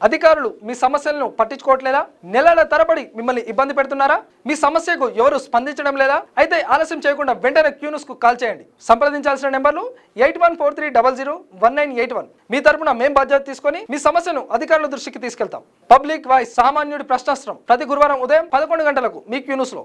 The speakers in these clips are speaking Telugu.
అధికారులు మీ సమస్యలను పట్టించుకోవట్లేదా? నెలల తరబడి మిమ్మల్ని ఇబ్బంది పెడుతున్నారా? మీ సమస్యకు ఎవరు స్పందించడం లేదా? అయితే ఆలస్యం చేయకుండా వెంటనే క్యూన్యూస్ కు కాల్ చేయండి. సంప్రదించాల్సిన నెంబర్లు 8143001981. మీ తరపున మేము బాధ్యత తీసుకొని మీ సమస్యను అధికారుల దృష్టికి తీసుకెళ్తాం. పబ్లిక్ వాయిస్, సామాన్యుడి ప్రశ్నాస్త్రం, ప్రతి గురువారం ఉదయం 11 గంటలకు మీ క్యూన్యూస్ లో.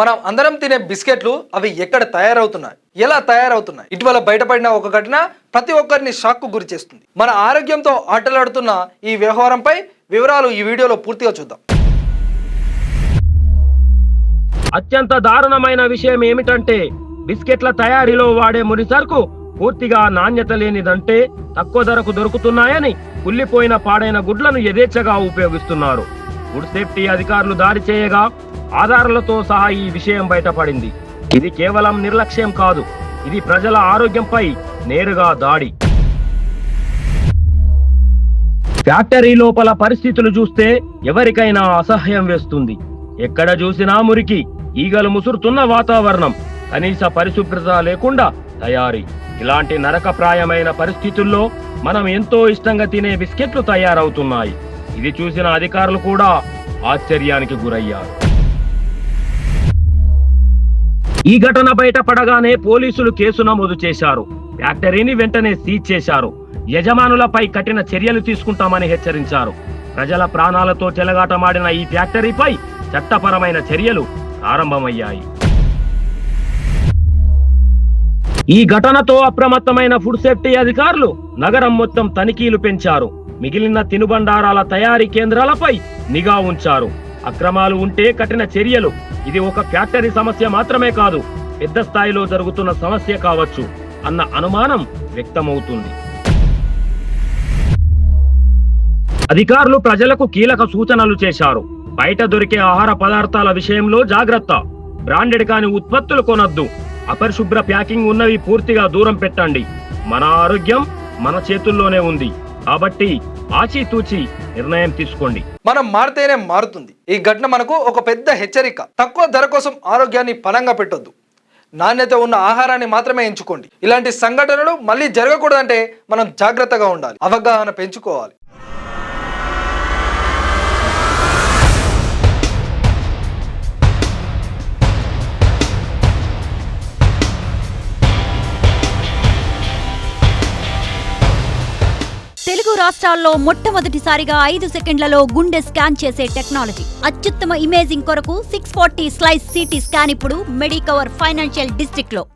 మనం అందరం తినే బిస్కెట్లు అవి ఎక్కడ తయారవుతున్నాయి, ఎలా తయారవుతున్నాయి? ఇటీవల బయటపడిన ఒక ఘటన ప్రతి ఒక్కరిని షాక్ కు గురి చేస్తుంది. మన ఆరోగ్యంతో ఆటలాడుతున్న ఈ వ్యవహారంపై వివరాలు ఈ వీడియోలో పూర్తిగా చూద్దాం. అత్యంత దారుణమైన విషయం ఏమిటంటే బిస్కెట్ల తయారీలో వాడే ముడి సరుకు పూర్తిగా నాణ్యత లేనిదంటే తక్కువ ధరకు దొరుకుతున్నాయని కుళ్ళిపోయిన పాడైన గుడ్లను యథేచ్ఛగా ఉపయోగిస్తున్నారు. ఫుడ్ సేఫ్టీ అధికారులు దాడి చేయగా ఆధారాలతో సహా ఈ విషయం బయటపడింది. ఇది కేవలం నిర్లక్ష్యం కాదు, ఇది ప్రజల ఆరోగ్యంపై నేరుగా దాడి. ఫ్యాక్టరీ లోపల పరిస్థితులు చూస్తే ఎవరికైనా అసహ్యం వేస్తుంది. ఎక్కడ చూసినా మురికి, ఈగలు ముసురుతున్న వాతావరణం, కనీస పరిశుభ్రత లేకుండా తయారీ. ఇలాంటి నరకప్రాయమైన పరిస్థితుల్లో మనం ఎంతో ఇష్టంగా తినే బిస్కెట్లు తయారవుతున్నాయి. ఇది చూసిన అధికారులు కూడా ఆశ్చర్యానికి గురయ్యారు. ఈ ఘటన బయటపడగానే పోలీసులు కేసు నమోదు చేశారు. ఫ్యాక్టరీని వెంటనే సీజ్ చేశారు. యజమానులపై కఠిన చర్యలు తీసుకుంటామని హెచ్చరించారు. ప్రజల ప్రాణాలతో చెలగాటమాడిన ఈ ఫ్యాక్టరీపై చట్టపరమైన చర్యలు ప్రారంభమయ్యాయి. ఈ ఘటనతో అప్రమత్తమైన ఫుడ్ సేఫ్టీ అధికారులు నగరం మొత్తం తనిఖీలు పెంచారు. మిగిలిన తినుబండారాల తయారీ కేంద్రాలపై నిఘా ఉంచారు. అక్రమాలు ఉంటే కఠిన చర్యలు. ఇది ఒక ఫ్యాక్టరీ సమస్య మాత్రమే కాదు, పెద్ద స్థాయిలో జరుగుతున్న సమస్య కావచ్చు అన్న అనుమానం వ్యక్తమవుతుంది. అధికారులు ప్రజలకు కీలక సూచనలు చేశారు. బయట దొరికే ఆహార పదార్థాల విషయంలో జాగ్రత్త. బ్రాండెడ్ కాని ఉత్పత్తులు కొనొద్దు. అపరిశుభ్ర ప్యాకింగ్ ఉన్నవి పూర్తిగా దూరం పెట్టండి. మన ఆరోగ్యం మన చేతుల్లోనే ఉంది కాబట్టి ఆచితూచి నిర్ణయం తీసుకోండి. మనం మారితేనే మారుతుంది. ఈ ఘటన మనకు ఒక పెద్ద హెచ్చరిక. తక్కువ ధర కోసం ఆరోగ్యాన్ని పణంగా పెట్టొద్దు. నాణ్యత ఉన్న ఆహారాన్ని మాత్రమే ఎంచుకోండి. ఇలాంటి సంఘటనలు మళ్ళీ జరగకూడదంటే మనం జాగ్రత్తగా ఉండాలి, అవగాహన పెంచుకోవాలి. తెలుగు రాష్ట్రాల్లో మొట్టమొదటిసారిగా 5 సెకండ్లలో గుండె స్కాన్ చేసే టెక్నాలజీ. అత్యుత్తమ ఇమేజింగ్ కొరకు 640 స్లైస్ సిటీ స్కాన్ ఇప్పుడు మెడికవర్ ఫైనాన్షియల్ డిస్ట్రిక్ట్ లో.